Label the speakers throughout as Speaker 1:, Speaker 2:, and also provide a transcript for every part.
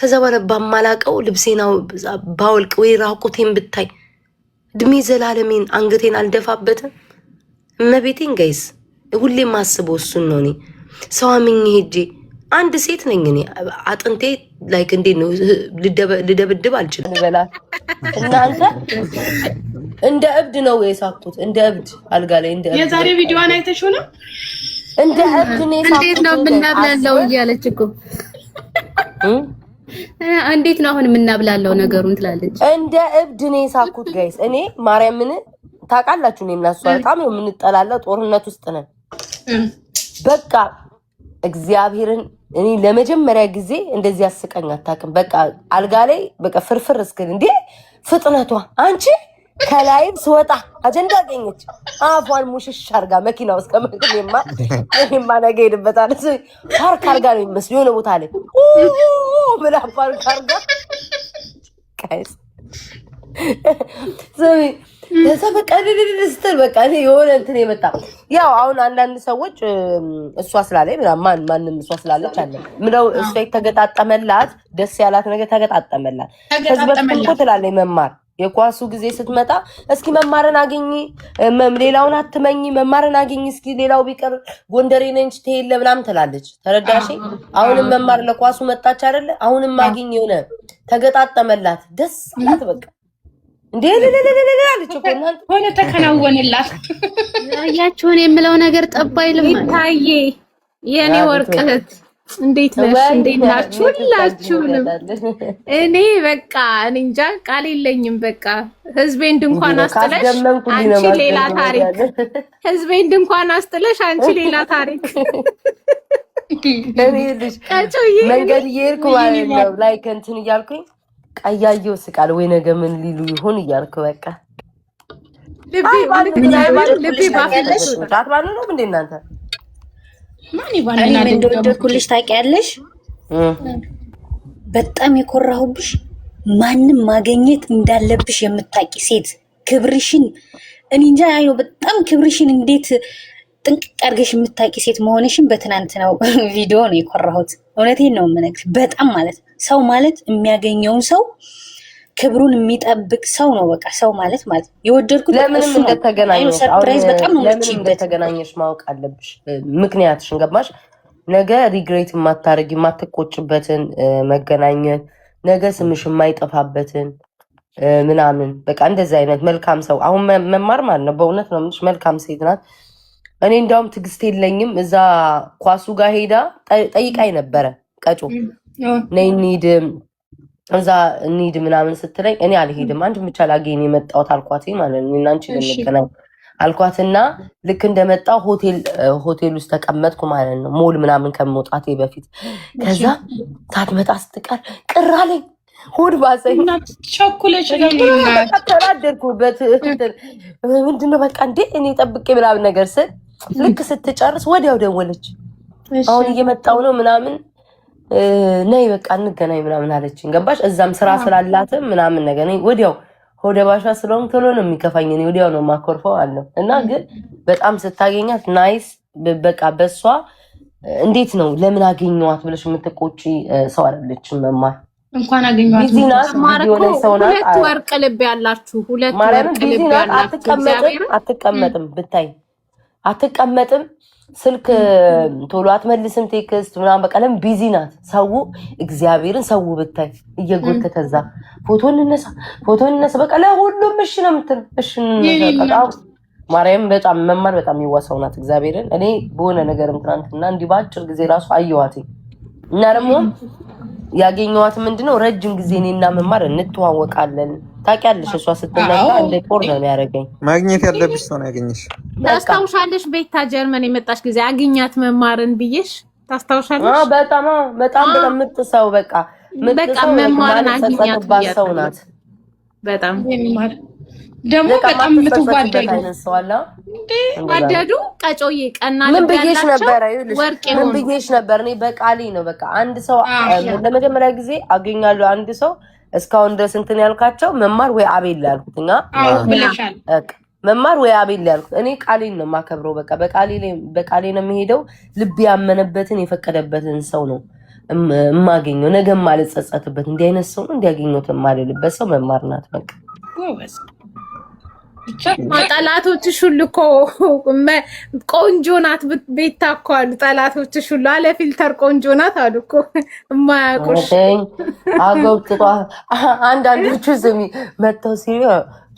Speaker 1: ከዛ በኋላ ባማላቀው ልብሴናው ባወልቅ ወይ ራቁቴን ብታይ እድሜ ዘላለሜን አንገቴን አልደፋበትም። እመቤቴን ጋይስ ሁሌ ማስበው እሱን ነው። እኔ ሰው አምኜ ሄጄ አንድ ሴት ነኝ እኔ አጥንቴ ላይክ እንዴት ነው ልደብድብ አልችልም። በላት እናንተ እንደ እብድ ነው የሳኩት፣ እንደ እብድ አልጋ ላይ እንደ እብድ።
Speaker 2: የዛሬ ቪዲዮዋን አይተሽው ነው
Speaker 1: እንደ እብድ ነው የሳኩት።
Speaker 3: እንዴት ነው የምናብላለው እያለች እኮ እንዴት ነው አሁን የምናብላለው ነገሩን ትላለች።
Speaker 1: እንደ እብድ ነው የሳኩት ጋይስ። እኔ ማርያምን ታውቃላችሁ፣ እኔ እና እሷ በጣም ነው የምንጠላለው፣ ጦርነት ውስጥ ነን። በቃ እግዚአብሔርን እኔ ለመጀመሪያ ጊዜ እንደዚህ አስቀኝ አታውቅም። በቃ አልጋ ላይ በቃ ፍርፍር እስክል እንዴ ፍጥነቷ አንቺ ከላይም ስወጣ አጀንዳ አገኘች። አፏን ሙሽሽ አርጋ መኪና ውስጥ ከመግኘማ ነገ ሄድበታል። ፓርክ አርጋ ነው የሚመስለው የሆነ ቦታ ላይ ብላ ፓርክ አርጋ ቀይስ ለዛ በቃ ስትል በቃ የሆነ እንትን የመጣ ያው አሁን አንዳንድ ሰዎች እሷ ስላለኝ ማንም እሷ ስላለች አለ ምነው እሷ የተገጣጠመላት ደስ ያላት ነገር ተገጣጠመላት። ከዚህ በፊት እኮ ትላለች መማር የኳሱ ጊዜ ስትመጣ እስኪ መማርን አገኝ ሌላውን አትመኝ መማርን አገኝ እስኪ ሌላው ቢቀር ጎንደሬ ነኝ ትሄለ ምናምን ትላለች። ተረዳሽ? አሁንም መማር ለኳሱ መጣች አይደለ? አሁንም አገኝ የሆነ ተገጣጠመላት ደስ አላት በቃ እንዴ ለለለለለለለች እኮ እናንተ
Speaker 2: ሆነ ተከናወነላት።
Speaker 3: ያያችሁን የምለው ነገር ጠባይልም ታዬ የኔ ወርቀት እንዴት ነሽ? እንዴት ናችሁ ሁላችሁንም? እኔ በቃ እንጃ ቃል የለኝም። በቃ ህዝቤን ድንኳን አስጥለሽ አንቺ ሌላ ታሪክ፣ ህዝቤን ድንኳን አስጥለሽ አንቺ ሌላ ታሪክ።
Speaker 1: እኔ ልጅ መንገድ እየሄድኩ ማለት ነው ላይክ እንትን እያልኩኝ ቀያየው ስቃል ወይ ነገ ምን ሊሉ ይሆን እያልኩ በቃ ልቤ ባፈለሽ ታጥባሉ ነው እንዴ እናንተ?
Speaker 2: ማን ይባላል?
Speaker 4: እኔ እንደወደድኩልሽ ታውቂያለሽ። በጣም የኮራሁብሽ ማንም ማግኘት እንዳለብሽ የምታቂ ሴት ክብርሽን እኔ እንጃ ያው በጣም ክብርሽን እንዴት ጥንቅቅ አድርገሽ የምታቂ ሴት መሆንሽን በትናንትናው ቪዲዮ ነው የኮራሁት። እውነቴን ነው የምነግርሽ። በጣም ማለት ሰው ማለት የሚያገኘውን ሰው ክብሩን የሚጠብቅ ሰው ነው። በቃ ሰው ማለት የወደድኩት
Speaker 1: ለምንም እንደተገናኘሽ ሰርፕራይዝ በጣም ነው ለምን እንደተገናኘሽ ማወቅ አለብሽ። ምክንያትሽን ገባሽ? ነገ ሪግሬት የማታረጊ የማትቆጭበትን መገናኘት ነገ ስምሽ የማይጠፋበትን ምናምን በቃ እንደዚህ አይነት መልካም ሰው አሁን መማር ማለት ነው። በእውነት ነው የምልሽ መልካም ሴት ናት። እኔ እንዳውም ትዕግስት የለኝም። እዛ ኳሱ ጋር ሄዳ ጠይቃኝ ነበረ ቀጮ ነይ እንሂድ እዛ እንሂድ ምናምን ስትለኝ እኔ አልሄድም አንድ ብቻ ላገኝ የመጣሁት አልኳት ማለት ነው። እናንቺ ልንገናኝ አልኳትና ልክ እንደመጣው ሆቴል ውስጥ ተቀመጥኩ ማለት ነው። ሞል ምናምን ከመውጣቴ በፊት ከዛ ሳትመጣ ስትቀር ቅር አለኝ። ሆድ ባሰኝ
Speaker 2: ቸኩለሽ
Speaker 1: ተናደድኩበት። ምንድነው በቃ እንዴ እኔ ጠብቄ ምናምን ነገር ስል ልክ ስትጨርስ ወዲያው ደወለች። አሁን እየመጣው ነው ምናምን ነይ በቃ እንገናኝ ምናምን አለችኝ። ገባሽ? እዛም ስራ ስላላትም ምናምን ነገር ነኝ ወዲያው ሆደ ባሻ ስለሆነ ቶሎ ነው የሚከፋኝ። እኔ ወዲያው ነው ማኮርፈው አለው እና ግን በጣም ስታገኛት ናይስ በቃ በሷ እንዴት ነው ለምን አገኘዋት ብለሽ የምትቆጪ ሰው አይደለችም። መማር
Speaker 2: እንኳን አገኘዋት
Speaker 3: ሁለት ወርቅ ልብ ያላችሁ ሁለት ወርቅ ልብ ያላችሁ
Speaker 1: አትቀመጥም ብታይ አትቀመጥም። ስልክ ቶሎ አትመልስም ቴክስት ምናምን በቃ ለምን ቢዚ ናት። ሰው እግዚአብሔርን ሰው ብታይ እየጎተተዛ ፎቶ እንነሳ በቃ ለሁሉም እሺ ነው የምትለው። እሺ እንነሳ ማርያም በጣም መማር በጣም ይዋሰው ናት። እግዚአብሔርን እኔ በሆነ ነገርም ትናንትና እንዲህ በአጭር ጊዜ ራሱ አየኋት እና ደግሞ ያገኘኋት ምንድነው ረጅም ጊዜ እኔና መማር እንተዋወቃለን። ታውቂያለሽ እሷ ስትመጣ እንደ ጦር ነው የሚያደርገኝ።
Speaker 5: ማግኘት ያለብሽ ሰው ነው ያገኘሽ።
Speaker 3: ታስታውሻለሽ? ቤታ ጀርመን የመጣሽ ጊዜ አግኛት መማርን ብዬሽ ታስታውሻለሽ?
Speaker 1: በጣም የምትሰው በቃ
Speaker 3: መማርን አግኛት
Speaker 1: ሰው ናት።
Speaker 3: በጣም
Speaker 2: ደግሞ በጣም የምትዋደዱ
Speaker 3: ዋደዱ ቀጮዬ ቀና
Speaker 1: ምን ብዬሽ ነበር? ምን ብዬሽ ነበር? እኔ በቃሌ ነው በቃ አንድ ሰው ለመጀመሪያ ጊዜ አገኛለሁ አንድ ሰው እስካሁን ድረስ እንትን ያልካቸው መማር ወይ አቤል ያልኩትኛ መማር ወይ አቤል ያልኩት እኔ ቃሌን ነው የማከብረው። በቃ በቃሌ ነው የሚሄደው። ልብ ያመነበትን የፈቀደበትን ሰው ነው የማገኘው ነገ ማልጸጸትበት እንዲህ አይነት ሰው ነው እንዲያገኘው የማልልበት ሰው መማር ናት። በቃ
Speaker 3: ጠላቶችሽ ሁሉ እኮ ቆንጆ ናት ቤታ እኮ አሉ። ጠላቶችሽ ሁሉ አለ ፊልተር ቆንጆ ናት አሉ እኮ የማያውቁሽ
Speaker 1: አገብጥጧ። አንዳንዶቹ ስሚ መጥተው ሲሉ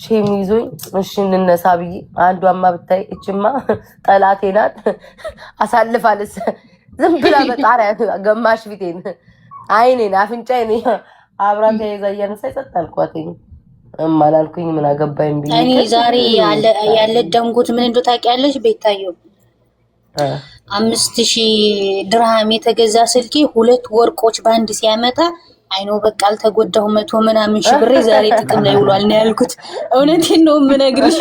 Speaker 1: ሼም ይዞኝ እሺ እንነሳ ብዬ አንዷማ ብታይ እችማ ጠላቴ ናት አሳልፋለች። ዝም ብላ በጣሪያ ገማሽ ፊቴን አይኔን አፍንጫዬን አብራ ተይዛ እያነሳ ይጸጣልኳት እማላልኩኝ ምን አገባኝ ብዬ
Speaker 4: እኔ ዛሬ ያለ ደንጉት ምን እንደው ታውቂያለሽ ቤታዮ 5000 ድርሃም የተገዛ ስልኬ 2 ወርቆች ባንድ ሲያመጣ አይኖ በቃ አልተጎዳሁ 100 ምናምን ሺህ ብር ዛሬ ጥቅም ላይ ውሏል ነው ያልኩት። እውነቴን ነው የምነግርሽ።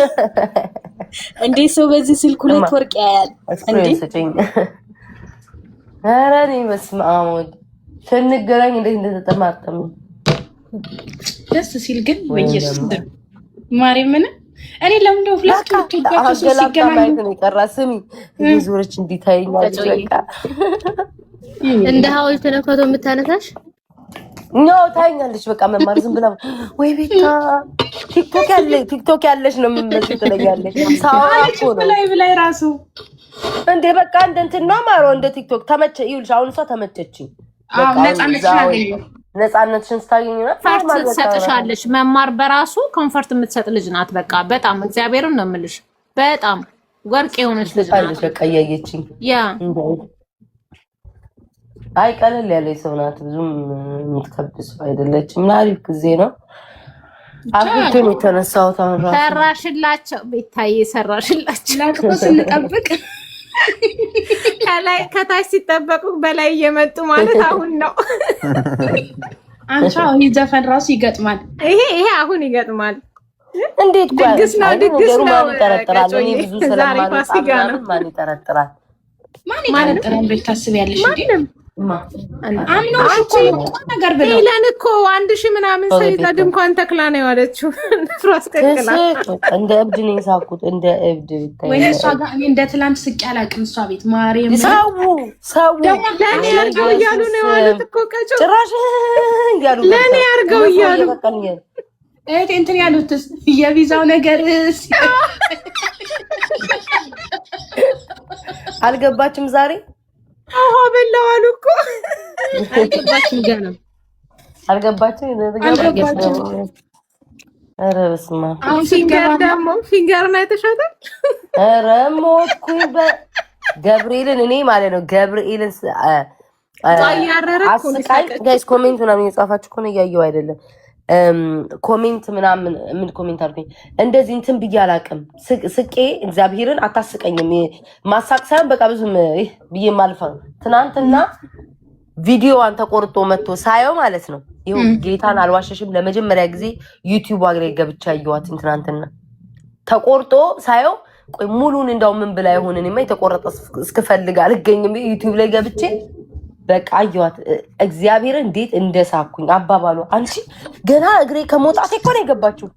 Speaker 4: እንዴት ሰው በዚህ ስልክ 2 ወርቅ ያያል እንዴ?
Speaker 1: ኧረ እኔ በስመ አብ ስንገናኝ እንዴት እንደተጠማጠሙ
Speaker 2: ደስ ሲል ግን በየሱስ ማርያምን እኔ ለምን ነው ፍላክ ተወጣጣው ሲገናኝ
Speaker 1: ነው የቀራ ስሚ ይዞርች እንዲታይኛለች። በቃ
Speaker 3: እንደ ሐውልት ነው ከቶ የምታነሳሽ
Speaker 1: ኖ ታይኛለች። በቃ መማር ዝም ብላ ወይ ቤታ ቲክቶክ ያለሽ ነው የምመስለው ትለኛለች። ሳውራኮ ነው
Speaker 2: ላይ ራሱ
Speaker 1: እንዴ በቃ እንትን ነው ማሮ እንደ ቲክቶክ ተመቸ ይልሽ። አሁን እሷ ተመቸችኝ።
Speaker 2: በቃ
Speaker 1: ነፃነትሽን ስታገኝና
Speaker 3: ኮንፈርት ትሰጥሻለች። መማር በራሱ ኮንፈርት የምትሰጥ ልጅ ናት። በቃ በጣም እግዚአብሔርን ነው የምልሽ። በጣም ወርቅ የሆነች ልጅ ናት።
Speaker 1: በቃ እያየችኝ
Speaker 3: ያ
Speaker 1: አይ ቀለል ያለች ሰው ናት። ብዙም የምትከብድ ሰው አይደለችም። አሪፍ ጊዜ ነው አብቱን የተነሳው ታራ
Speaker 3: ሰራሽላቸው ቤታዬ ሰራሽላቸው።
Speaker 2: ላቅቶ ስንጠብቅ
Speaker 3: ከላይ ከታች ሲጠበቁ በላይ እየመጡ ማለት አሁን ነው።
Speaker 2: አንቺ አሁን ዘፈን ራሱ ይገጥማል።
Speaker 3: ይሄ አሁን ይገጥማል።
Speaker 1: እንዴት
Speaker 3: ድግስ ነው ድግስ ነው።
Speaker 1: ማን ይጠረጥራል? እኔ ብዙ ስለማንጣጣም ማን ይጠረጥራል?
Speaker 2: ማን ይጠረጥራል ብለሽ ታስቢያለሽ እንዴ? አምኖሽ እኮ ነገር ብለው
Speaker 3: ሄለን እኮ 1000 ምናምን ሰው ይዛ ድንኳን ተክላ ነው ያለችው። ፍራስ ተክላ
Speaker 1: እንደ እብድ ነው የሳኩት። እንደ እብድ ብታይ
Speaker 2: ወይ እሷ ጋር እኔ እንደ ትላንት ስቄ አላውቅም። እሷ ቤት ማርያም
Speaker 1: ሰው
Speaker 3: ለኔ አርገው እያሉ ነው ማለት እኮ ቀጮ
Speaker 1: ጭራሽ እንዲያሉ
Speaker 3: ለኔ አርገው እያሉ
Speaker 2: እንትን ያሉትስ የቪዛው ነገር
Speaker 1: አልገባችም ዛሬ
Speaker 3: አዎ በላው አሉ እኮ
Speaker 2: አልገባችም ገና
Speaker 1: አልገባችም። ኧረ በስመ አብ
Speaker 2: አሁን
Speaker 3: ፊንገር ነው የተሻታል።
Speaker 1: ኧረ ሞትኩኝ በገብርኤልን እኔ ማለት ነው ገብርኤልን አስቃኝ ጋይስ ኮሜንት ምናምን የጻፋችሁ እኮ ነው እያየሁ አይደለም። ኮሜንት ምናምን ምን ኮሜንት አልኩኝ እንደዚህ እንትን ብዬ አላውቅም። ስቄ እግዚአብሔርን አታስቀኝም። ማሳቅ ሳይሆን በቃ ብዙም ብዬ ማልፈ ትናንትና ቪዲዮዋን ተቆርጦ መጥቶ ሳየው ማለት ነው። ይኸው ጌታን አልዋሸሽም ለመጀመሪያ ጊዜ ዩቲዩብ አግሬ ገብቻ አየኋትኝ ትናንትና ተቆርጦ ሳየው። ቆይ ሙሉን እንዳው ምን ብላ ይሆን እኔማ የተቆረጠ እስክፈልግ አልገኝም ዩቲዩብ ላይ ገብቼ በቃ አየኋት። እግዚአብሔር እንዴት እንደሳኩኝ አባባሉ አንቺ ገና እግሬ ከመውጣቴ እኮ ነው የገባችው።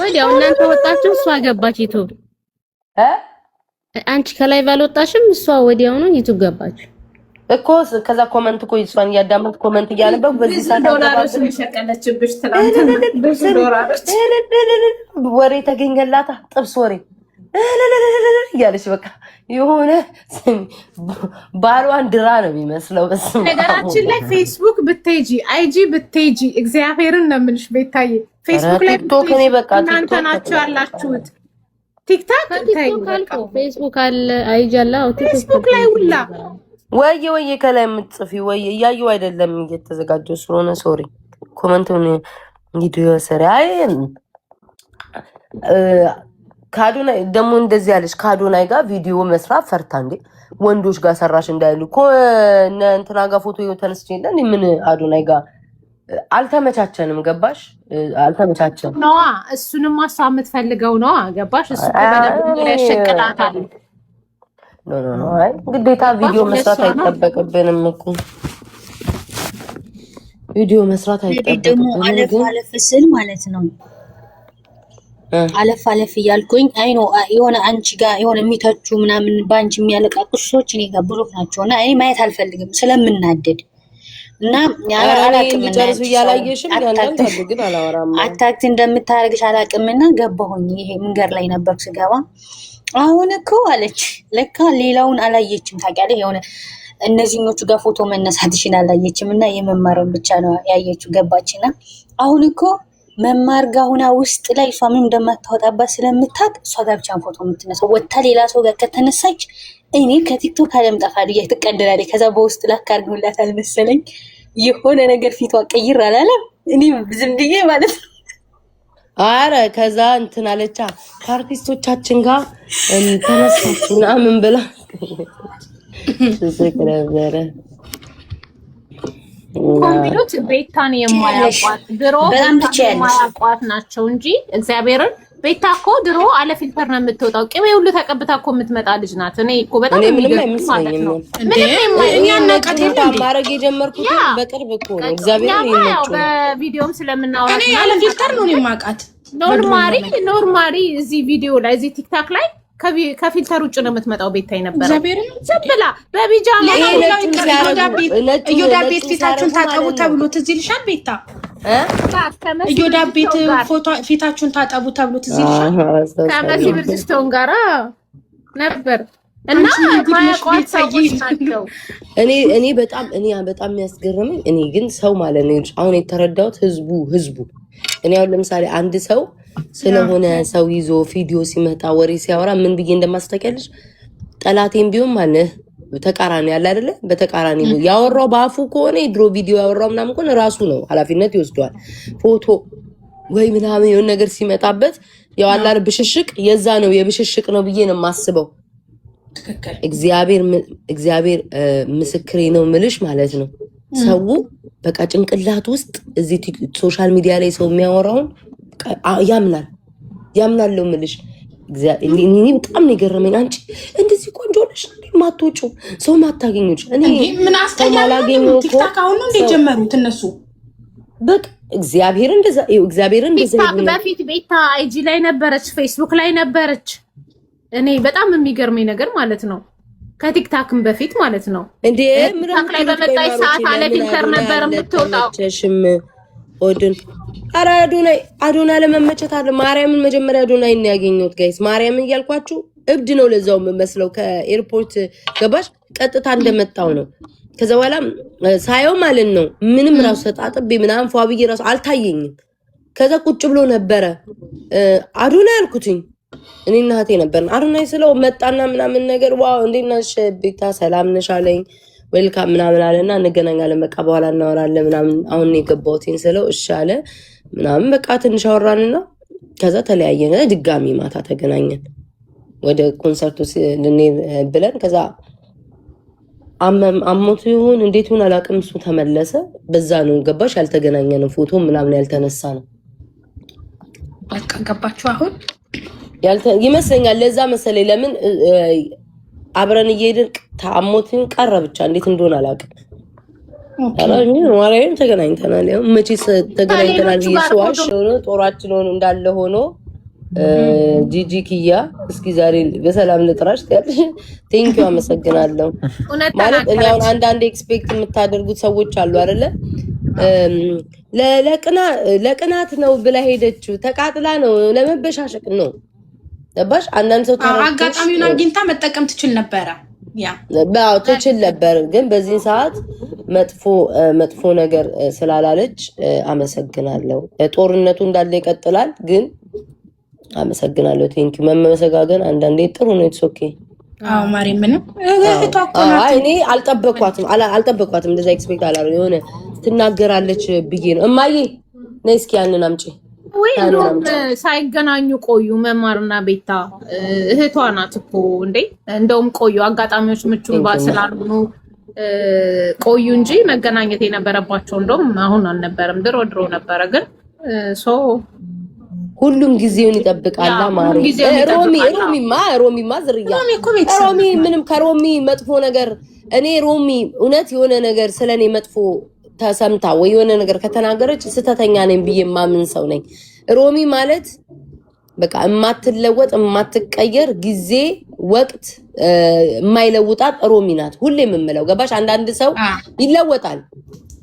Speaker 3: ወዲያው እናንተ ወጣችሁ እሷ ገባች ዩቲዩብ። አንቺ ከላይ ባልወጣሽም እሷ ወዲያው ነው ዩቲዩብ ገባች
Speaker 1: እኮ። ከዛ ኮመንት እኮ እሷን እያዳመጥ ኮመንት እያነበብኩ በዚህ ሰዓት
Speaker 2: ዶላሮች የሚሸቀለችብሽ ትናንት ዶላሮች
Speaker 1: ወሬ ተገኘላታ ጥብስ ወሬ እያለች በቃ የሆነ ባሏን ድራ ነው የሚመስለው።
Speaker 3: ነገራችን ላይ ፌስቡክ ብትሄጂ አይጂ ብትሄጂ እግዚአብሔርን ነው የምልሽ ቤታዬ። ፌስቡክ ላይ
Speaker 1: ቲክቶክ እኔ በቃ
Speaker 3: እናንተ ናችሁ ያላችሁት። ቲክታክ አልኩ ፌስቡክ አለ አይጂ አለ ፌስቡክ ላይ ሁላ
Speaker 1: ወየ ከላይ የምትጽፊ ወየ እያየሁ አይደለም እየተዘጋጀው ስለሆነ ሶሪ። ኮመንቱን ቪዲዮ ሰሪ አይ ካዶናይ ደግሞ እንደዚህ ያለች ካዶናይ ጋር ቪዲዮ መስራት ፈርታ እንዴ ወንዶች ጋር ሰራሽ እንዳይሉ እኮ እንትና ጋር ፎቶ ተነስቼ እንደ ምን አዶናይ ጋር አልተመቻቸንም። ገባሽ? አልተመቻቸንም
Speaker 3: ነዋ። እሱንም ማሳብ የምትፈልገው ነዋ። ገባሽ? እሱ በደንብ ያሸቅላታል።
Speaker 1: ኖ አይ ግዴታ ቪዲዮ መስራት አይጠበቅብንም እኮ ቪዲዮ መስራት አይጠበቅብንም።
Speaker 4: ደግሞ አለፍ ስል ማለት ነው አለፍ አለፍ እያልኩኝ አይ ነው የሆነ አንቺ ጋር የሆነ የሚተቹ ምናምን ባንቺ የሚያለቃቅሱ ሰዎች እኔ ጋር ብሎክ ናቸውና እኔ ማየት አልፈልግም ስለምናደድ እና አላቅም አታክት እንደምታረግሽ አላቅምና ገባሁኝ። ይሄ መንገድ ላይ ነበር ስገባ አሁን እኮ አለች ለካ ሌላውን አላየችም ታውቂያለሽ። የሆነ እነዚህኞቹ ጋር ፎቶ መነሳትሽን አላየችም እና የመማርን ብቻ ነው ያየችው። ገባችና አሁን እኮ መማር ጋር ሁና ውስጥ ላይ እሷ ምንም እንደማታወጣባት ስለምታውቅ እሷ ጋር ብቻ ፎቶ የምትነሳው ወታ ሌላ ሰው ጋር ከተነሳች እኔ ከቲክቶክ አለምጠፋለሁ ትቀደላለች። ከዛ በውስጥ ላካርገውላት አልመሰለኝ የሆነ ነገር ፊቷ ቀይር አላለም። እኔ ዝም ብዬ ማለት ነው።
Speaker 1: አረ ከዛ እንትን አለቻ ከአርቲስቶቻችን ጋር ተነሳች ምናምን ብላ ነበረ።
Speaker 3: ኮምቢኖች ቤታን የማያቋት ድሮ የማያቋት ናቸው እንጂ እግዚአብሔርን ቤታ እኮ ድሮ አለ ፊልተር ነው የምትወጣው። ቅቤ ሁሉ ተቀብታ እኮ የምትመጣ ልጅ ናት። እኔ እኮ በጣም
Speaker 1: ምንም ማለት ነው እኛ እናቀት ማድረግ የጀመርኩት በቅርብ እኮ ነው። እግዚአብሔር ይመስገን
Speaker 3: በቪዲዮም ስለምናወራ
Speaker 2: እኔ አለ ፊልተር ነው የማውቃት።
Speaker 3: ኖርማሊ እዚህ ቪዲዮ ላይ እዚህ ቲክታክ ላይ ከፊልተር ውጭ ነው የምትመጣው። ቤታ ይነበረ ዝም ብላ በቢጃማ
Speaker 2: እዮዳ ቤት ፊታችሁን ታጠቡ ተብሎ ትዝ ይልሻል? ቤታ እዮዳ ቤት ፊታችሁን ታጠቡ ተብሎ ትዝ ይልሻል?
Speaker 3: ከመሲ ብርጅስቶን ጋራ ነበር እና ማያቋት ሰዎች ናቸው።
Speaker 1: እኔ በጣም የሚያስገርመኝ እኔ ግን ሰው ማለት ነው አሁን የተረዳሁት ህዝቡ እኔ አሁን ለምሳሌ አንድ ሰው ስለሆነ ሰው ይዞ ቪዲዮ ሲመጣ ወሬ ሲያወራ ምን ብዬ እንደማስተካከልሽ ጠላቴም ቢሆን ማለት ተቃራኒ ያለ አይደለ በተቃራኒ ያወራው ባፉ ከሆነ የድሮ ቪዲዮ ያወራው ምናምን ከሆነ ራሱ ነው ኃላፊነት ይወስዷል። ፎቶ ወይ ምናምን የሆነ ነገር ሲመጣበት ያው አላር ብሽሽቅ የዛ ነው የብሽሽቅ ነው ብዬ ነው የማስበው።
Speaker 2: ትክክል።
Speaker 1: እግዚአብሔር ምስክሬ ነው ምልሽ ማለት ነው። ሰው በቃ ጭንቅላት ውስጥ እዚህ ሶሻል ሚዲያ ላይ ሰው የሚያወራውን ያምናል ነው ምልሽ። እኔ በጣም ነው የገረመኝ። አንቺ እንደዚህ ቆንጆ ነሽ ማትወጪው ሰው ማታገኙሽ እኔ
Speaker 2: ምን አስተያየው ቲክታክ አሁን ነው እንደጀመሩት እነሱ
Speaker 1: በቃ እግዚአብሔር እንደዛ
Speaker 3: ቲክታክ በፊት ቤታ አይጂ ላይ ነበረች፣ ፌስቡክ ላይ ነበረች። እኔ በጣም የሚገርመኝ ነገር ማለት ነው ከቲክታክም በፊት ማለት ነው እንዴ ቲክታክ ላይ በመጣች ሰዓት አለ ፊልተር ነበር የምትወጣው።
Speaker 1: ኦድን አረ አዶናይ ለመመቸት አለ ማርያምን መጀመሪያ አዶናይ ነው ያገኘሁት ጋይስ። ማርያምን እያልኳችሁ እብድ ነው ለዛው መስለው ከኤርፖርት ገባሽ ቀጥታ እንደመጣው ነው። ከዛ በኋላ ሳየው ማለት ነው ምንም ራሱ ተጣጥቤ ምናምን ፏብዬ ራሱ አልታየኝም። ከዛ ቁጭ ብሎ ነበረ አዶናይ አልኩትኝ እኔና እህቴ ነበር አዶናይ ስለው መጣና ምናምን ነገር ዋው እንዴት ነሽ ቤታ ሰላም ነሽ አለኝ። ዌልካም ምናምን አለና እንገናኛለን በቃ በኋላ እናወራለን ምናምን አሁን የገባሁትኝ ስለው እሺ አለ ምናምን በቃ ትንሽ አወራንና ከዛ ተለያየን። ድጋሚ ማታ ተገናኘን ወደ ኮንሰርቱ ልንሄድ ብለን ከዛ አሞቱ ይሁን እንዴት ይሁን አላውቅም እሱ ተመለሰ። በዛ ነው ገባሽ ያልተገናኘን ፎቶ ምናምን ያልተነሳ ነው
Speaker 2: በቃ ገባችሁ አሁን
Speaker 1: ይመስለኛል። ለዛ መሰለኝ ለምን አብረን እየሄድን ታሞትን ቀረ ብቻ እንዴት እንደሆነ አላውቅም። አላኝ ማርያም ተገናኝተናል። ያው መቼ ተገናኝተናል ይስዋሽ ሆኖ ጦራችን ሆኖ እንዳለ ሆኖ ጂጂ ኪያ እስኪ ዛሬ በሰላም ልጥራሽ ታያለሽ። ቴንኪው አመሰግናለሁ። ማለት እኔ አሁን አንዳንድ ኤክስፔክት የምታደርጉት ሰዎች አሉ አይደለ ለቅናት ነው ብላ ሄደችው ተቃጥላ ነው ለመበሻሸቅ ነው ገባሽ። አንዳንድ ሰው
Speaker 2: አጋጣሚውን አግኝታ መጠቀም ትችል ነበረ
Speaker 1: ትችል ነበር። ግን በዚህ ሰዓት መጥፎ ነገር ስላላለች አመሰግናለሁ። ጦርነቱ እንዳለ ይቀጥላል ግን አመሰግናለሁ። ቴንኪው መመሰጋገን አንዳንዴ ጥሩ ነው። ኢትስ ኦኬ።
Speaker 2: አዎ ማሪ ምንም
Speaker 1: እኔ አልጠበቅኳትም እንደዛ ኤክስፔክት አላደረግኩም። የሆነ ትናገራለች ብዬ ነው እማዬ ነይ እስኪ ያንን አምጪ
Speaker 3: ወይ ሳይገናኙ ቆዩ። መማርና ቤታ እህቷ ናት እኮ እንዴ። እንደውም ቆዩ አጋጣሚዎች ምቹ ስላልሆኑ ቆዩ እንጂ መገናኘት የነበረባቸው እንደውም አሁን አልነበረም፣ ድሮ ነበረ። ግን ሁሉም ጊዜውን ይጠብቃል ማለት ሮሚማ ዝርያ ሮሚ ምንም ከሮሚ መጥፎ ነገር እኔ ሮሚ እውነት የሆነ ነገር ስለኔ መጥፎ ተሰምታ ወይ የሆነ ነገር ከተናገረች ስተተኛ ነኝ ብዬ ማምን ሰው ነኝ። ሮሚ ማለት
Speaker 1: በቃ የማትለወጥ የማትቀየር ጊዜ ወቅት የማይለውጣት ሮሚ ናት። ሁሌ የምምለው ገባሽ? አንዳንድ ሰው ይለወጣል።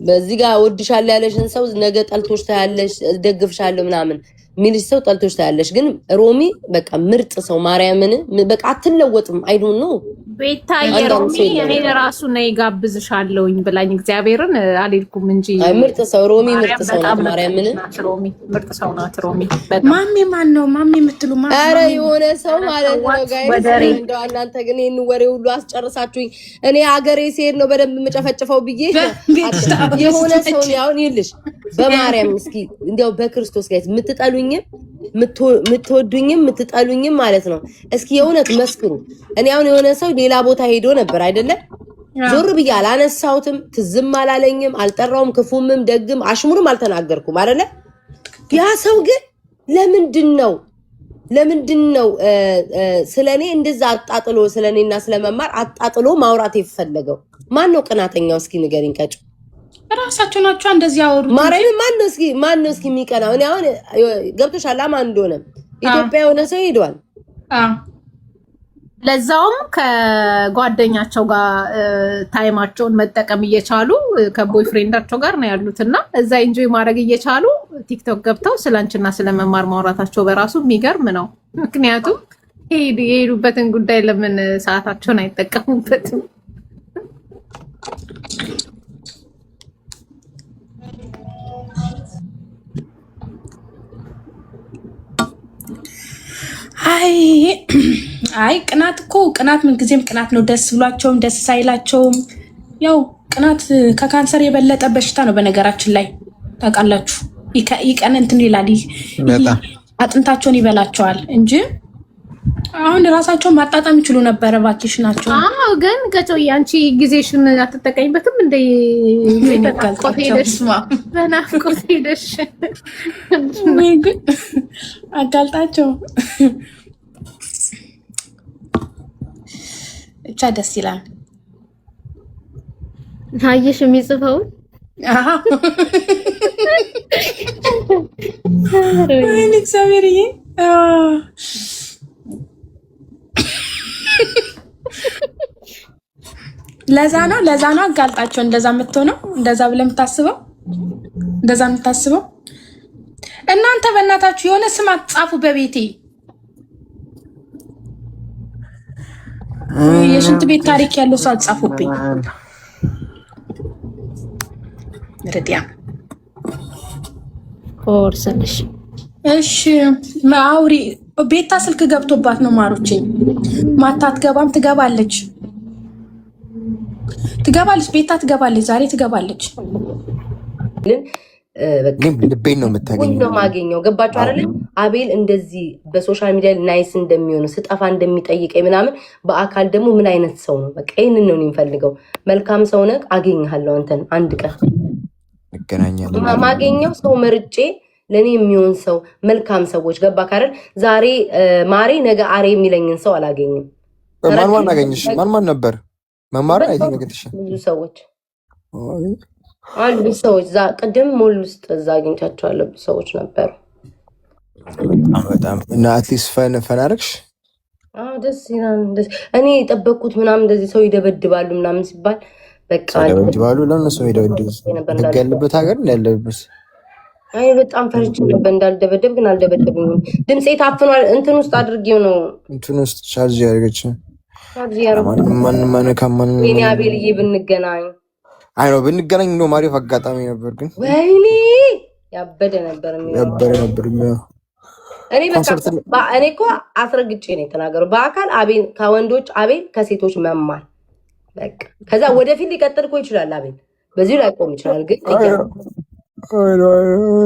Speaker 1: በዚህ ጋር ወድሻለሁ ያለሽን ሰው ነገ ጠልቶሽ ታያለሽ፣ ደግፍሻለሁ ምናምን ሚልሽ ሰው ጠልቶሽ ታያለሽ። ግን ሮሚ በቃ ምርጥ ሰው ማርያምን በቃ አትለወጥም። አይ ዶንት ኖ
Speaker 3: ቤታዬ ሮሚ እኔ ለራሱ ነይ ጋብዝሻለሁኝ ብላኝ እግዚአብሔርን አልሄድኩም እንጂ
Speaker 1: አይ ምርጥ ሰው ሮሚ ምርጥ ሰው ናት። ማርያምን
Speaker 3: ሮሚ ምርጥ ሰው ናት። ሮሚ
Speaker 2: ማሚ ማን ነው ማሚ የምትሉ?
Speaker 1: ኧረ የሆነ ሰው ማለት ነው ጋይስ። እንደው እናንተ ግን ይሄን ወሬ ሁሉ አስጨርሳችሁኝ። እኔ ሀገሬ ሲሄድ ነው በደንብ የምጨፈጭፈው ብዬ የሆነ ሰው ያውን ይልሽ በማርያም እስኪ እንደው በክርስቶስ ጋይስ የምትጠሉኝም የምትወዱኝም የምትጠሉኝም ማለት ነው እስኪ የእውነት መስክሩ። እኔ አሁን የሆነ ሰው ሌላ ቦታ ሄዶ ነበር አይደለም፣ ዞር ብዬ አላነሳሁትም፣ ትዝም አላለኝም፣ አልጠራውም፣ ክፉምም ደግም አሽሙርም አልተናገርኩም አይደለ? ያ ሰው ግን ለምንድን ነው ስለኔ እንደዛ አጣጥሎ ስለኔና ስለመማር አጣጥሎ ማውራት የፈለገው? ማን ነው ቅናተኛው? እስኪ ንገሪኝ ቀጭ።
Speaker 2: ራሳቸው ናቸው እንደዚህ ያወሩት።
Speaker 1: ማርያም ማን ነው እስኪ የሚቀናው? እኔ አሁን ገብቶሻል ማን እንደሆነ ኢትዮጵያ የሆነ ሰው ሄዷል።
Speaker 3: ለዛውም ከጓደኛቸው ጋር ታይማቸውን መጠቀም እየቻሉ ከቦይፍሬንዳቸው ጋር ነው ያሉት እና እዛ ኢንጆይ ማድረግ እየቻሉ ቲክቶክ ገብተው ስላንችና ስለመማር ማውራታቸው በራሱ የሚገርም ነው። ምክንያቱም የሄዱበትን ጉዳይ ለምን ሰዓታቸውን አይጠቀሙበትም?
Speaker 2: አይ ቅናት ምንጊዜም ቅናት ነው። ደስ ብሏቸውም ደስ ሳይላቸውም ያው ቅናት ከካንሰር የበለጠ በሽታ ነው። በነገራችን ላይ ታውቃላችሁ፣ ይቀን እንትን ይላል፣ አጥንታቸውን ይበላቸዋል እንጂ አሁን ራሳቸውን ማጣጣም ይችሉ ነበረ። ቫኬሽናቸው
Speaker 3: ግን ገጮዬ አንቺ ጊዜሽን አትጠቀሚበትም እንደ በናፍቆት ሄደሽ
Speaker 2: ግን አጋልጣቸው ብቻ ደስ ይላል።
Speaker 3: አየሽ የሚጽፈውን
Speaker 2: እግዚአብሔርዬ ለዛ ነው አጋልጣቸው እንደዛ የምትሆነው። እንደዛ ብለህ የምታስበው እናንተ በእናታችሁ የሆነ ስም አትጻፉ በቤቴ። የሽንት ቤት ታሪክ ያለው ሰው አትጻፉብኝ። ረዲያ
Speaker 3: ኮርሰልሽ
Speaker 2: እሺ ማውሪ ቤታ ስልክ ገብቶባት ነው ማሮቼ። ማታ አትገባም፣ ትገባለች። ቤታ ትገባለች፣ ዛሬ ትገባለች።
Speaker 5: ግን ልቤን ነው
Speaker 1: የማገኘው። ገባችሁ አይደለ? አቤል እንደዚህ በሶሻል ሚዲያ ናይስ እንደሚሆኑ ስጠፋ እንደሚጠይቀኝ ምናምን፣ በአካል ደግሞ ምን አይነት ሰው ነው? በቃ ይህንን ነው የሚፈልገው። መልካም ሰው ነህ፣ አገኘሃለሁ አንተን አንድ ቀን
Speaker 5: እንገናኛለን።
Speaker 1: ማገኘው ሰው መርጬ ለኔ የሚሆን ሰው መልካም ሰዎች ገባ ካረል ዛሬ ማሬ ነገ አሬ የሚለኝን ሰው አላገኝም።
Speaker 5: ማን አገኘሽ? ማን ነበር መማር አይተነገተሽ?
Speaker 1: ብዙ ሰዎች አሉ። ሰዎች ቅድም ሞል ውስጥ እዛ አግኝቻቸዋለሁ። ብዙ ሰዎች ነበሩ።
Speaker 5: በጣም እና አትሊስት ፈን አደረግሽ?
Speaker 1: ደስ ይላል። እኔ የጠበቅኩት ምናምን እንደዚህ ሰው ይደበድባሉ ምናምን ሲባል በቃ
Speaker 5: ይደበድባሉ። ለምን ሰው ይደበድባሉ? ህግ ያለበት ሀገር ያለበት
Speaker 1: አይ በጣም ፈርቼ ነበር እንዳልደበደብ፣ ግን አልደበደብኝም። ድምጼ ታፍኗል። እንትን ውስጥ አድርጌው ነው እንትን
Speaker 5: ውስጥ ቻርጅ ያደረገች ማን
Speaker 1: የኔ አቤልዬ ብንገናኝ
Speaker 5: ብንገናኝ ነው ማሪፍ አጋጣሚ ነበር። ግን
Speaker 1: ወይኔ ያበደ ነበር እኔ በቃ እኔ እኮ አስረግጬ ነው የተናገረው። በአካል አቤል ከወንዶች አቤል ከሴቶች መማር በቃ ከዛ ወደፊት ሊቀጥል እኮ ይችላል። አቤል በዚሁ ላይ ቆም ይችላል። ግን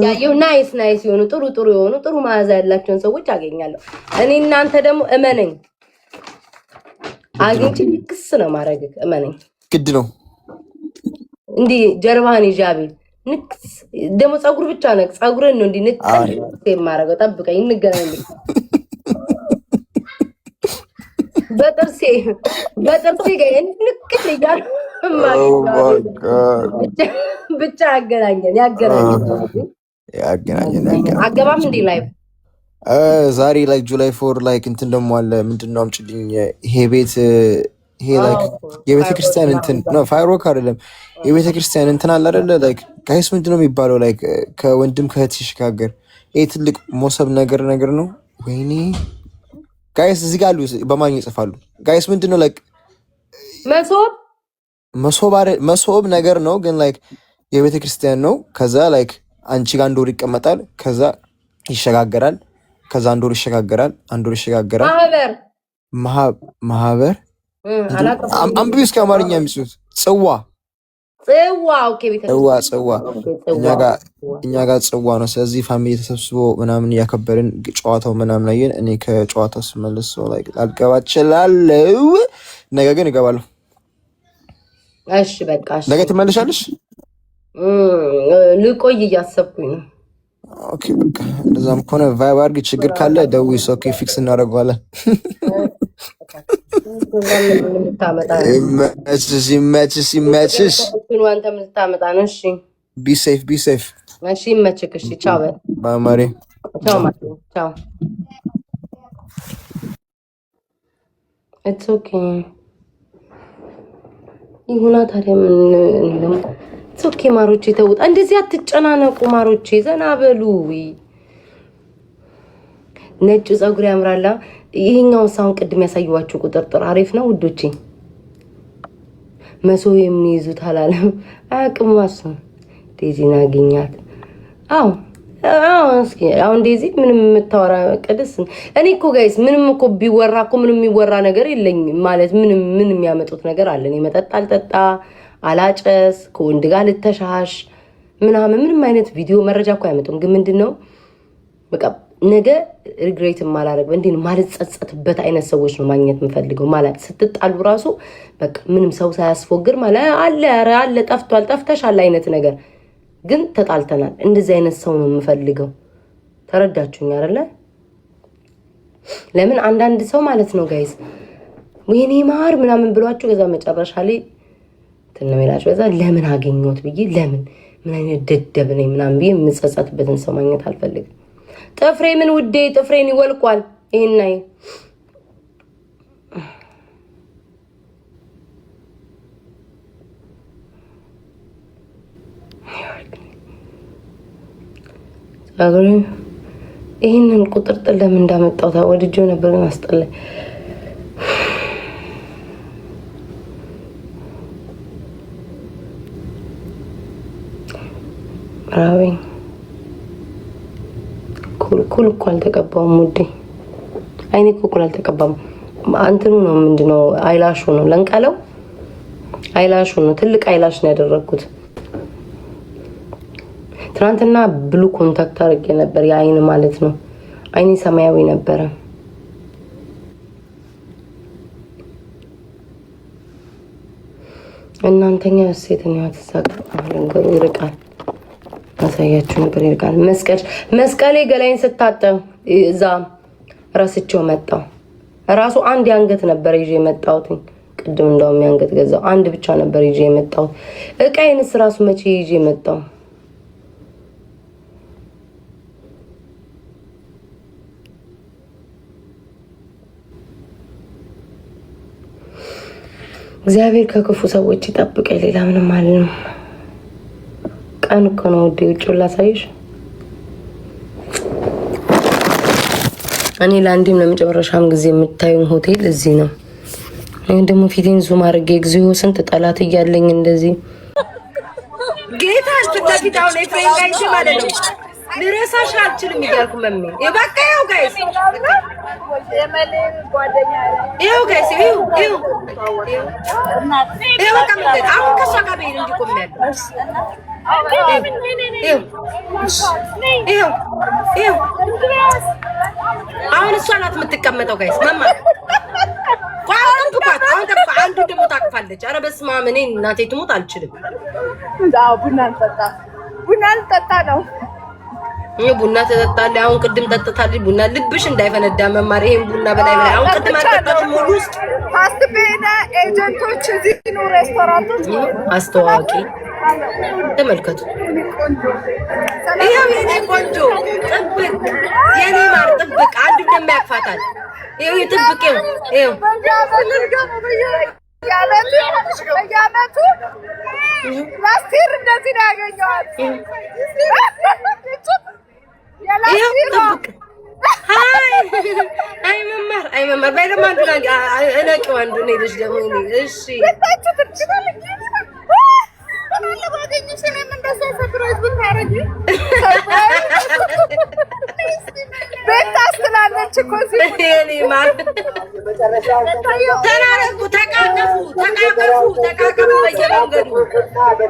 Speaker 1: ያየው ናይስ የሆኑ ጥሩ የሆኑ ጥሩ መዓዛ ያላቸውን ሰዎች አገኛለሁ። እኔ እናንተ ደግሞ እመነኝ አግኝቼ ንክስ ነው ማድረግ። እመነኝ
Speaker 5: ግድ ነው።
Speaker 1: እንዲህ ጀርባህን ይዤ አቤል ንክስ ደግሞ ፀጉር ብቻ ነው ፀጉርን ነው እንዲህ ንክስ የማደርገው። ጠብቀኝ እንገናኝ። በጥርሴ ጋር ንክስ እያሉ ብቻ ያገናኘን። አገባም እንዴ ላይ
Speaker 5: ዛሬ ላይክ ጁላይ 4 ላይክ እንትን ደግሞ አለ ምንድነው አምጪልኝ ይሄ ቤት ይሄ ላይክ የቤተ ክርስቲያን እንትን ነው ፋይርወርክ አይደለም የቤተ ክርስቲያን እንትን አለ አይደለ ላይክ ጋይስ ምንድነው የሚባለው ላይክ ከወንድም ከእህት ሲሸጋገር ይሄ ትልቅ ሞሰብ ነገር ነው ወይኔ ጋይስ እዚህ ጋር አሉ በማኝ ይጽፋሉ ጋይስ ምንድነው ላይክ መሶብ ነገር ነው ግን ላይክ የቤተ ክርስቲያን ነው ከዛ ላይክ አንቺ ጋር አንድ ወር ይቀመጣል ከዛ ይሸጋገራል ከዛ አንድ ወር ይሸጋገራል ማህበር አንብቢው እስከ አማርኛ የሚጽፉት ጽዋ ኦኬ ጽዋ እኛ ጋር ጽዋ ነው ስለዚህ ፋሚሊ ተሰብስቦ ምናምን እያከበርን ጨዋታው ምናምን አየን እኔ ከጨዋታው ስመለስ ላይክ አልገባ እችላለሁ ነገ ግን እገባለሁ
Speaker 1: እሺ በቃ እሺ
Speaker 5: ነገ ትመለሻለሽ
Speaker 1: ልቆይ እያሰብኩኝ ነው
Speaker 5: ኦኬ በቃ እንደዛም ከሆነ ቫይብ አድርጊ ችግር ካለ ደውዪ ኦኬ ፊክስ እናደርገዋለን ይመችሽ
Speaker 1: አንተ ምን ልታመጣ ነው እሺ
Speaker 5: ቢ ሴፍ
Speaker 1: እሺ ይመችክ እሺ ቻው
Speaker 5: ባይ ማሪ
Speaker 1: ቻው ኢትስ ኦኬ ይሁና ታዲያ ምን ነው ኦኬ ማሮቼ ተውት እንደዚህ አትጨናነቁ ማሮቼ ዘና በሉ ነጭ ፀጉር ያምራላ ይሄኛው ሳውን ቅድም ያሳየዋችሁ ቁጥጥር አሪፍ ነው ውዶቼ መሶ የሚይዙት አላለም አቅማስ ዴዚና አገኛት አው እስኪ አሁን ዴዚ ምንም የምታወራ ቅድስ እኔ እኮ ጋይስ ምንም እኮ ቢወራ እኮ ምንም የሚወራ ነገር የለኝም ማለት ምንም የሚያመጡት ነገር አለ እኔ መጠጥ አልጠጣ አላጨስ ከወንድ ጋር ልተሻሽ ምንም አይነት ቪዲዮ መረጃ እኮ ያመጡም ግን ምንድነው በቃ ነገ ሪግሬት ማላረግ እንዴ ማለት ጸጸትበት አይነት ሰዎች ነው ማግኘት የምፈልገው ማለት ስትጣሉ ራሱ በቃ ምንም ሰው ሳያስፎግር ማለት አለ ጠፍተሻል አይነት ነገር ግን ተጣልተናል እንደዚህ አይነት ሰው ነው የምፈልገው ተረዳችሁኝ አይደለ ለምን አንዳንድ ሰው ማለት ነው ጋይስ ወይኔ ማር ምናምን ብሏችሁ ከዛ መጨረሻ ላይ ተነመላችሁ ከዛ ለምን አገኘሁት ብዬ ለምን ምን አይነት ደደብ ነኝ ምናምን ብዬ የምጸጸትበትን ሰው ማግኘት አልፈልግም ጥፍሬ ምን ውዴ ጥፍሬን ይወልቋል ይሄናይ አገሬ ይሄንን ቁጥርጥር ለምን እንዳመጣው ታወድጆ ነበር ግን አስጠላ ራዊን ኩል እኮ አልተቀባውም ውዴ አይኔ ኩል አልተቀባም አንተኑ ነው ምንድነው አይላሹ ነው ለንቀለው አይላሹ ነው ትልቅ አይላሽ ነው ያደረኩት ትናንትና ብሉ ኮንታክት አድርጌ ነበር የአይን ማለት ነው አይኔ ሰማያዊ ነበረ እናንተኛ ሴትን ያተሳቀ አለንገሩ ይርቃል አሳያችሁ ነበር ይርቃል መስቀሌ ገላይን ስታጠብ እዛ ራስቸው መጣው ራሱ አንድ ያንገት ነበር ይዤ የመጣሁት ቅድም እንደውም ያንገት ገዛው አንድ ብቻ ነበር ይዤ የመጣሁት እቃዬንስ ራሱ መቼ ይዤ መጣው እግዚአብሔር ከክፉ ሰዎች ይጠብቀኝ ሌላ ምንም አይደለም ቀን እኮ ነው ወደ ውጭ ላሳይሽ እኔ ላንዲም ለመጨረሻም ጊዜ የምታዩን ሆቴል እዚህ ነው እኔ ደግሞ ፊቴን ዙም አድርጌ እግዚኦ ስንት ጠላት እያለኝ እንደዚህ ጌታ አስተካክታው ላይ ፍሬንድ ማለት ነው ልረሳሽ አልችልም እያልኩ መሜ በቃ ያው ጋይስ የመሌ ጓደኛ ይኸው ጋይስ ይኸው በቃ ምን አሁን ከሷ ጋር በይን እንጂ ቆም ያለው አሁን እሷ ናት የምትቀመጠው ጋይስ ማማ አሁን አንዱ ደግሞ ታቅፋለች ኧረ በስመ አብ እኔ እናቴ ትሞት አልችልም ቡና ልጠጣ ነው ቡና ተጠጣለ አሁን ቅድም ተጠጣለች ቡና ልብሽ እንዳይፈነዳ መማር ይሄን ቡና በላይ አሁን ቅድም አጠጣች ሙሉ ውስጥ
Speaker 6: ፋስት ፔና ኤጀንቶች እዚህ ነው ሬስቶራንቶች
Speaker 1: አስተዋቂ ተመልከቱ። ይኸው የኔ ቆንጆ ጥብቅ የኔ ማር ጥብቅ አንዱ እንደሚያቅፋታል። ይኸው ጥብቅ ይኸው
Speaker 6: ያመቱ ላስቲር እንደዚህ ነው ያገኘዋት።
Speaker 1: ይኸው ጥብቅ አይ መማር ባይደማ አንዱ እነቂው አንዱ ነው ልጅ ደግሞ እሺ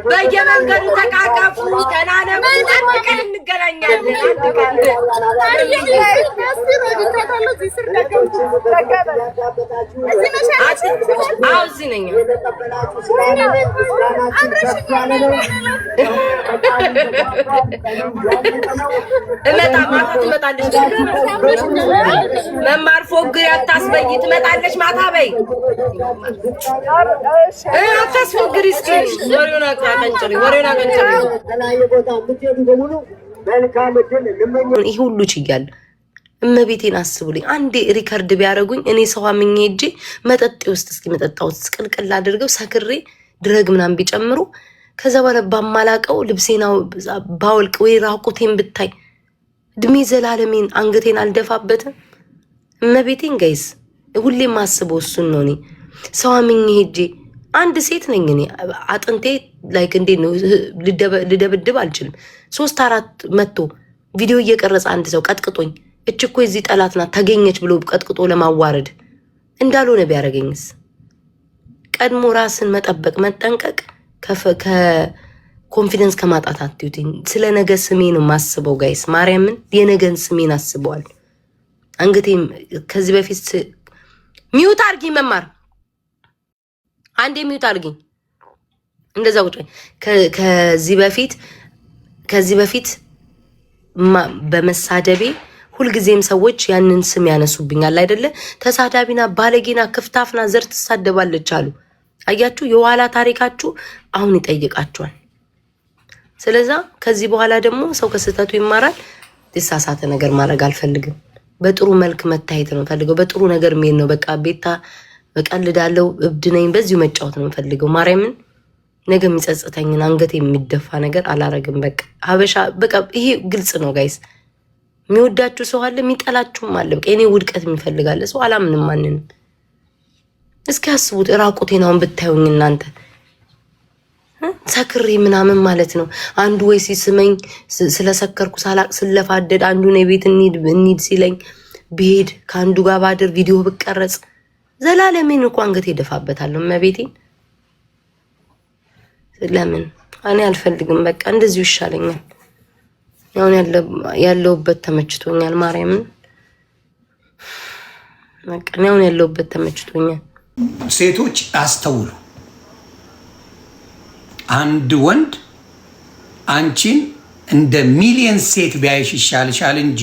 Speaker 1: በየመንገዱ ተቃቀፉ፣ ተናነቁ። አንድ ቀን እንገናኛለን። አዎ እዚህ ነኝ። ትመጣለች። መማር ፎግሪ አታስበይ። ትመጣለች። ማታ በይ አታስፎግሪ። እስኪ ወሬውን አቀንጭሪ። ይሄ ሁሉ ችያለሁ። እመቤቴን አስቡልኝ። አንዴ ሪከርድ ቢያደርጉኝ እኔ ሰው አምኜ ሄጄ መጠጤ ውስጥ እስኪ መጠጣው ቅልቅል አድርገው ሰክሬ ድረግ ምናምን ቢጨምሩ ከዛ በኋላ ባማላቀው ልብሴና ባወልቅ ወይ ራቁቴን ብታይ እድሜ ዘላለሜን አንገቴን አልደፋበትም። እመቤቴን ጋይስ ሁሌም ማስበው እሱን ነው። እኔ ሰው አምኜ ሄጄ አንድ ሴት ነኝ እኔ አጥንቴ ላይክ እንዴት ነው ልደብድብ አልችልም። 3-4 መጥቶ ቪዲዮ እየቀረጸ አንድ ሰው ቀጥቅጦኝ እችኮ እዚህ ጠላት ናት ተገኘች ብሎ ቀጥቅጦ ለማዋረድ እንዳልሆነ ቢያደርገኝስ? ቀድሞ ራስን መጠበቅ መጠንቀቅ ከኮንፊደንስ ከማጣት አትዩትኝ። ስለ ነገ ስሜ ነው ማስበው ጋይስ። ማርያምን የነገን ስሜን አስበዋል። አንገቴም ከዚህ በፊት ሚውት አርጊኝ መማር አንዴ ሚውት አርጊኝ እንደዛ ቁጭ ከዚህ በፊት በመሳደቤ ሁልጊዜም ሰዎች ያንን ስም ያነሱብኛል አይደለ? ተሳዳቢና ባለጌና ክፍታፍና ዘር ትሳደባለች አሉ። አያችሁ፣ የኋላ ታሪካችሁ አሁን ይጠይቃችኋል። ስለዛ ከዚህ በኋላ ደግሞ ሰው ከስህተቱ ይማራል። የተሳሳተ ነገር ማድረግ አልፈልግም። በጥሩ መልክ መታየት ነው ፈልገው። በጥሩ ነገር መሄድ ነው በቃ። ቤታ በቀልዳለው እብድ ነኝ በዚሁ መጫወት ነው ፈልገው። ማርያምን ነገ የሚጸጽተኝን አንገት የሚደፋ ነገር አላረግም። በቃ ሀበሻ በቃ ይሄ ግልጽ ነው ጋይስ። የሚወዳችሁ ሰው አለ፣ የሚጠላችሁም አለ። በቃ እኔ ውድቀት የሚፈልጋለ ሰው አላምንም ማንንም። እስኪ አስቡት ራቁቴን አሁን ብታዩኝ እናንተ ሰክሬ ምናምን ማለት ነው። አንዱ ወይ ሲስመኝ ስለሰከርኩ ሳላቅ ስለፋደድ አንዱ ነው ቤት እንሂድ ሲለኝ ብሄድ ከአንዱ ጋር ባድር ቪዲዮ ብቀረጽ ዘላለሜን እኮ አንገቴ ደፋበታለሁ። መቤቴን ለምን እኔ አልፈልግም። በቃ እንደዚሁ ይሻለኛል። አሁን ያለውበት ተመችቶኛል። ማርያምን በቃ አሁን ያለውበት ተመችቶኛል።
Speaker 7: ሴቶች አስተውሉ። አንድ ወንድ አንቺን እንደ ሚሊየን ሴት ቢያይሽ ይሻልሻል እንጂ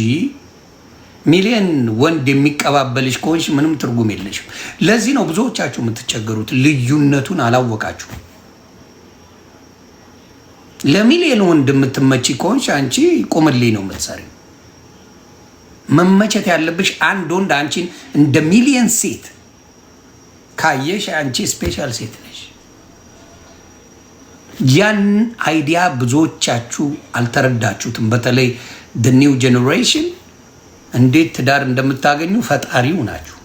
Speaker 7: ሚሊየን ወንድ የሚቀባበልሽ ከሆንሽ ምንም ትርጉም የለሽም። ለዚህ ነው ብዙዎቻችሁ የምትቸገሩት፣ ልዩነቱን አላወቃችሁ። ለሚሊየን ወንድ የምትመጪ ከሆንሽ አንቺ ቁምልኝ ነው የምትሰሪው። መመቸት ያለብሽ አንድ ወንድ አንቺን እንደ ሚሊየን ሴት ካየሽ አንቺ ስፔሻል ሴት ነሽ። ያን አይዲያ ብዙዎቻችሁ አልተረዳችሁትም። በተለይ the new generation እንዴት ትዳር እንደምታገኙ ፈጣሪው ናችሁ።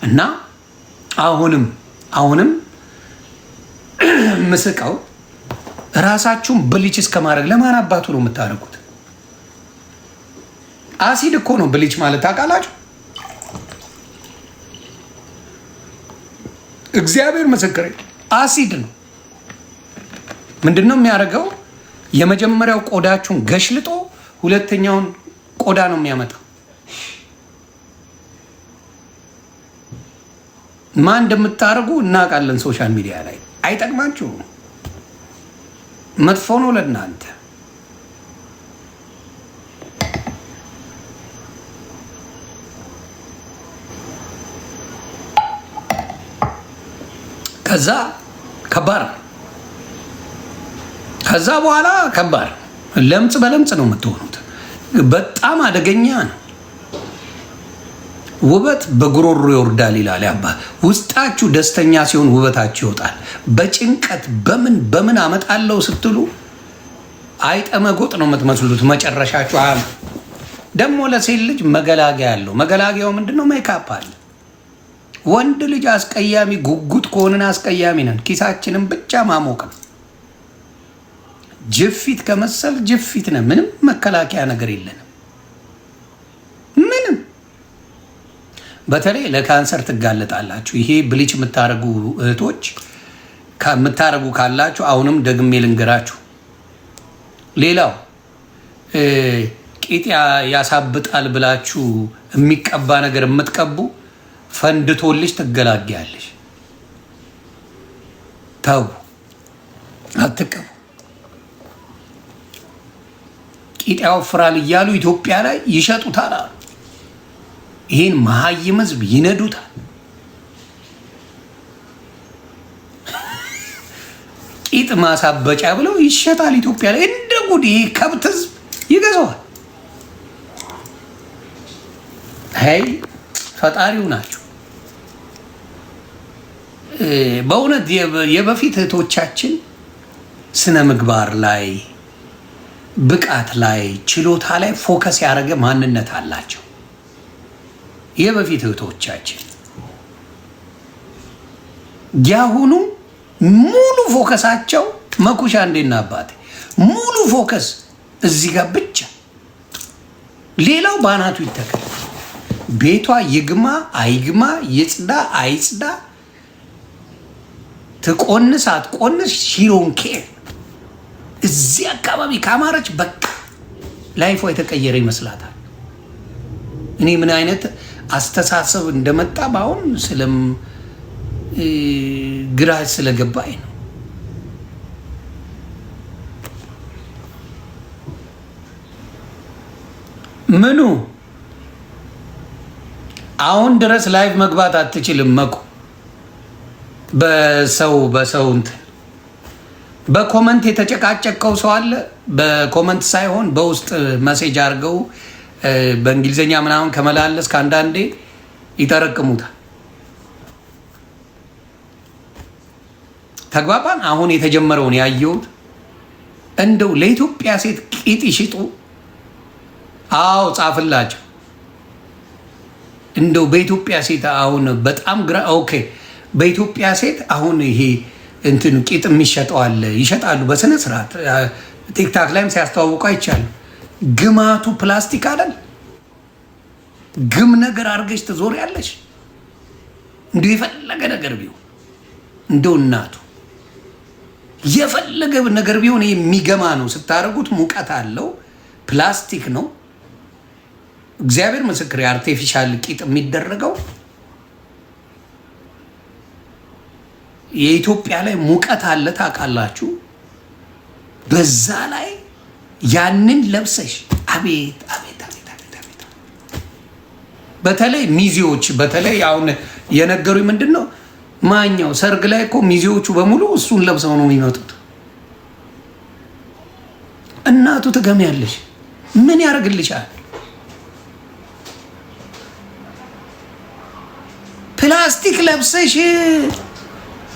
Speaker 7: እና አሁንም ምስቀው ራሳችሁን ብሊች እስከማድረግ ለማን አባቱ ነው የምታደርጉት? አሲድ እኮ ነው ብሊች ማለት ታውቃላችሁ። እግዚአብሔር ምስክሬ አሲድ ነው። ምንድነው የሚያደርገው? የመጀመሪያው ቆዳችሁን ገሽልጦ ሁለተኛውን ቆዳ ነው የሚያመጣው። ማን እንደምታደርጉ እናውቃለን። ሶሻል ሚዲያ ላይ አይጠቅማችሁም፣ መጥፎ ነው ለእናንተ። ከዛ ከባድ ነው። ከዛ በኋላ ከባድ ለምጽ በለምጽ ነው የምትሆኑት። በጣም አደገኛ ነው። ውበት በጉሮሮ ይወርዳል ይላል አባ። ውስጣችሁ ደስተኛ ሲሆን ውበታችሁ ይወጣል። በጭንቀት በምን አመጣለው ስትሉ አይጠመጎጥ ነው የምትመስሉት መጨረሻችሁ። ደግሞ ለሴት ልጅ መገላገያ አለው። መገላገያው ምንድነው? ሜካፕ አለ። ወንድ ልጅ አስቀያሚ ጉጉት ከሆነን አስቀያሚ ነን። ኪሳችንን ብቻ ማሞቅ ነው። ጅፊት ከመሰል ጅፊት ነን። ምንም መከላከያ ነገር የለንም። ምንም። በተለይ ለካንሰር ትጋለጣላችሁ። ይሄ ብሊች የምታረጉ እህቶች ከምታረጉ ካላችሁ አሁንም ደግሜ ልንገራችሁ። ሌላው ቂጥ ያሳብጣል ብላችሁ የሚቀባ ነገር የምትቀቡ ፈንድቶልሽ ትገላጊያለሽ። ተው፣ አትቀቡ። ቂጥ ያወፍራል እያሉ ኢትዮጵያ ላይ ይሸጡታል አሉ። ይህን መሀይም ህዝብ ይነዱታል። ቂጥ ማሳበጫ ብለው ይሸጣል ኢትዮጵያ ላይ እንደ ጉድ። ይህ ከብት ህዝብ ይገዛዋል። ይ ፈጣሪው ናቸው። በእውነት የበፊት እህቶቻችን ስነ ምግባር ላይ፣ ብቃት ላይ፣ ችሎታ ላይ ፎከስ ያደረገ ማንነት አላቸው። የበፊት እህቶቻችን ያሁኑ ሙሉ ፎከሳቸው መኩሻ እንዴና አባቴ ሙሉ ፎከስ እዚህ ጋር ብቻ፣ ሌላው ባናቱ ይተካል። ቤቷ ይግማ አይግማ፣ ይጽዳ አይጽዳ፣ ትቆንስ አትቆንስ፣ ሺሮን ኬር። እዚህ አካባቢ ካማረች በቃ ላይፏ የተቀየረ ይመስላታል። እኔ ምን አይነት አስተሳሰብ እንደመጣ በአሁን ግራ ስለገባኝ ነው። ምኑ አሁን ድረስ ላይቭ መግባት አትችልም። መኩ በሰው እንትን በኮመንት የተጨቃጨቀው ሰው አለ። በኮመንት ሳይሆን በውስጥ መሴጅ አድርገው በእንግሊዝኛ ምናምን ከመላለስ ከአንዳንዴ ይጠረቅሙታል። ተግባባን። አሁን የተጀመረውን ያየሁት እንደው ለኢትዮጵያ ሴት ቂጥ ይሽጡ። አዎ ጻፍላቸው። እንደው በኢትዮጵያ ሴት አሁን በጣም ግራ ኦኬ። በኢትዮጵያ ሴት አሁን ይሄ እንትን ቂጥ የሚሸጠው አለ፣ ይሸጣሉ በስነ ስርዓት። ቲክታክ ላይም ሲያስተዋውቁ አይቻሉ። ግማቱ ፕላስቲክ አይደል? ግም ነገር አድርገሽ ትዞሪያለሽ። እንደው የፈለገ ነገር ቢሆን እንደው እናቱ የፈለገ ነገር ቢሆን የሚገማ ነው። ስታደርጉት ሙቀት አለው፣ ፕላስቲክ ነው። እግዚአብሔር ምስክር፣ የአርቲፊሻል ቂጥ የሚደረገው የኢትዮጵያ ላይ ሙቀት አለ ታውቃላችሁ። በዛ ላይ ያንን ለብሰሽ አቤት አቤት አቤት አቤት አቤት። በተለይ ሚዜዎች በተለይ አሁን የነገሩኝ ምንድን ነው ማኛው ሰርግ ላይ እኮ ሚዜዎቹ በሙሉ እሱን ለብሰው ነው የሚመጡት። እናቱ ትገሚያለሽ፣ ምን ያደርግልሻል? ፕላስቲክ ለብሰሽ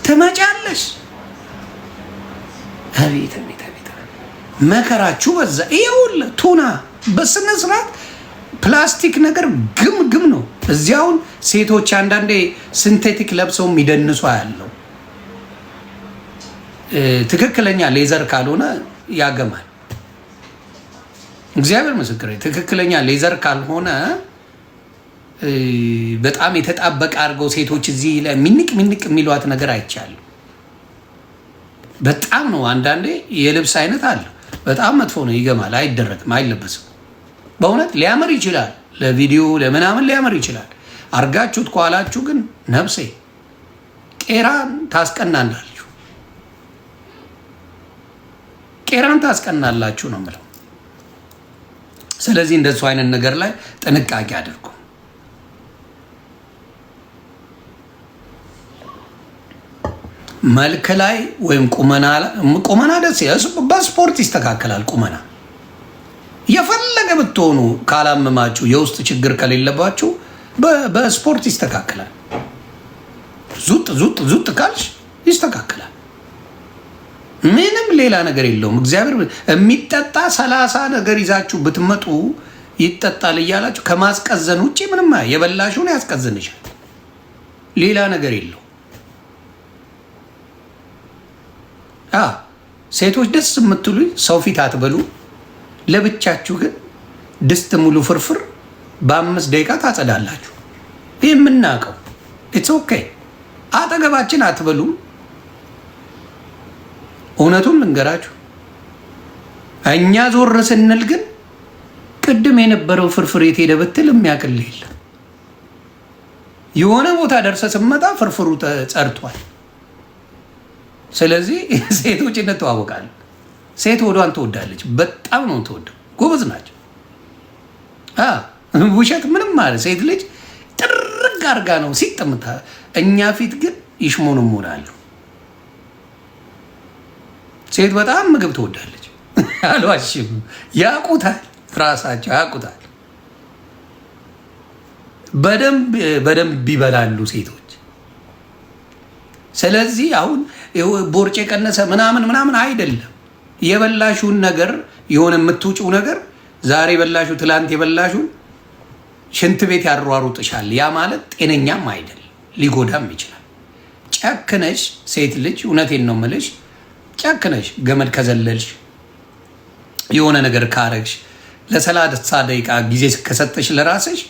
Speaker 7: ትመጫለሽ። አቤት አቤት አቤት መከራችሁ በዛ። ይኸውልህ ቱና በስነ ስርዓት ፕላስቲክ ነገር ግም ነው። እዚያውን ሴቶች አንዳንዴ ሲንቴቲክ ለብሰው የሚደንሱ ያለው ትክክለኛ ሌዘር ካልሆነ ያገማል። እግዚአብሔር ምስክር፣ ትክክለኛ ሌዘር ካልሆነ በጣም የተጣበቀ አድርገው ሴቶች እዚህ ላይ ሚንቅ የሚሏት ነገር አይቻልም። በጣም ነው። አንዳንዴ የልብስ አይነት አለ በጣም መጥፎ ነው፣ ይገማል፣ አይደረግም፣ አይለበስም። በእውነት ሊያምር ይችላል፣ ለቪዲዮ ለምናምን ሊያምር ይችላል። አርጋችሁት ከኋላችሁ ግን ነፍሴ ቄራን ታስቀናላችሁ፣ ቄራን ታስቀናላችሁ ነው የምለው። ስለዚህ እንደሱ አይነት ነገር ላይ ጥንቃቄ አድርጉ። መልክ ላይ ወይም ቁመና ደስ በስፖርት ይስተካከላል። ቁመና የፈለገ ብትሆኑ ካላመማችሁ የውስጥ ችግር ከሌለባችሁ በስፖርት ይስተካከላል። ዙጥ ካልሽ ይስተካከላል። ምንም ሌላ ነገር የለውም። እግዚአብሔር የሚጠጣ 30 ነገር ይዛችሁ ብትመጡ ይጠጣል እያላችሁ ከማስቀዘን ውጭ ምንም የበላሽውን ያስቀዝንሻል። ሌላ ነገር የለው። ሴቶች ደስ የምትሉ ሰው ፊት አትበሉ። ለብቻችሁ ግን ድስት ሙሉ ፍርፍር በ5 ደቂቃ ታጸዳላችሁ። ይህ የምናውቀው ኢትስ ኦኬ። አጠገባችን አትበሉም። እውነቱን ልንገራችሁ፣ እኛ ዞር ስንል ግን ቅድም የነበረው ፍርፍር የት ሄደ ብትል የሚያቅል የለም። የሆነ ቦታ ደርሰ ስመጣ ፍርፍሩ ጸድቷል። ስለዚህ ሴቶች እንተዋወቃለን። ሴት ወዷን ትወዳለች፣ በጣም ነው ትወደው። ጎበዝ ናቸው። ውሸት ምንም ማለት ሴት ልጅ ጥርግ አርጋ ነው ሲጥምታ። እኛ ፊት ግን ይሽሞንሞናሉ። ሴት በጣም ምግብ ትወዳለች። አልዋሽም። ያውቁታል፣ ራሳቸው ያውቁታል። በደንብ ይበላሉ ሴቶች። ስለዚህ አሁን ቦርጭ የቀነሰ ምናምን አይደለም። የበላሹን ነገር የሆነ የምትውጭው ነገር ዛሬ የበላሹ ትላንት የበላሹን ሽንት ቤት ያሯሩጥሻል። ያ ማለት ጤነኛም አይደል፣ ሊጎዳም ይችላል። ጨክነሽ ሴት ልጅ እውነቴን ነው የምልሽ፣ ጨክነሽ ገመድ ከዘለልሽ የሆነ ነገር ካረግሽ ለ30 ደቂቃ ጊዜ ከሰጠሽ ለራስሽ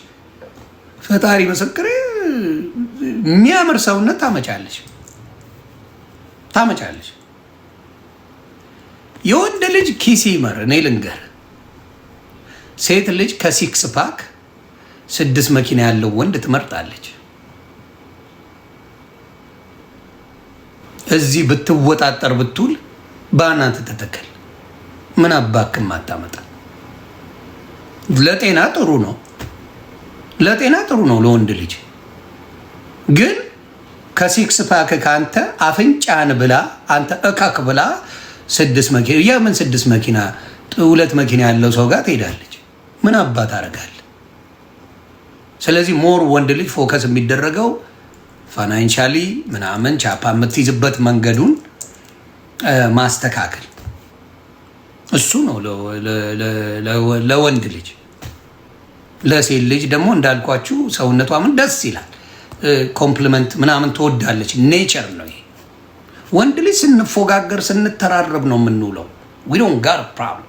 Speaker 7: ፈጣሪ ምስክሬ የሚያምር ሰውነት ታመጫለሽ። የወንድ ልጅ ኪስ ይመር። እኔ ልንገር፣ ሴት ልጅ ከሲክስ ፓክ 6 መኪና ያለው ወንድ ትመርጣለች። እዚህ ብትወጣጠር ብትውል ባናት ተተከል ምን አባክም አታመጣ። ለጤና ጥሩ ነው፣ ለወንድ ልጅ ግን ከሲክስ ፓክ ከአንተ አፍንጫን ብላ አንተ እካክ ብላ 6 መኪና የምን 6 መኪና 2 መኪና ያለው ሰው ጋር ትሄዳለች። ምን አባት አደርጋለሁ። ስለዚህ ሞር ወንድ ልጅ ፎከስ የሚደረገው ፋይናንሻሊ ምናምን ቻፓ የምትይዝበት መንገዱን ማስተካከል እሱ ነው ለወንድ ልጅ። ለሴት ልጅ ደግሞ እንዳልኳችሁ ሰውነቷ ምን ደስ ይላል፣ ኮምፕሊመንት ምናምን ትወዳለች። ኔቸር ነው ይሄ። ወንድ ልጅ ስንፎጋገር ስንተራረብ ነው የምንውለው። ዊ ዶንት ጋት ፕሮብለም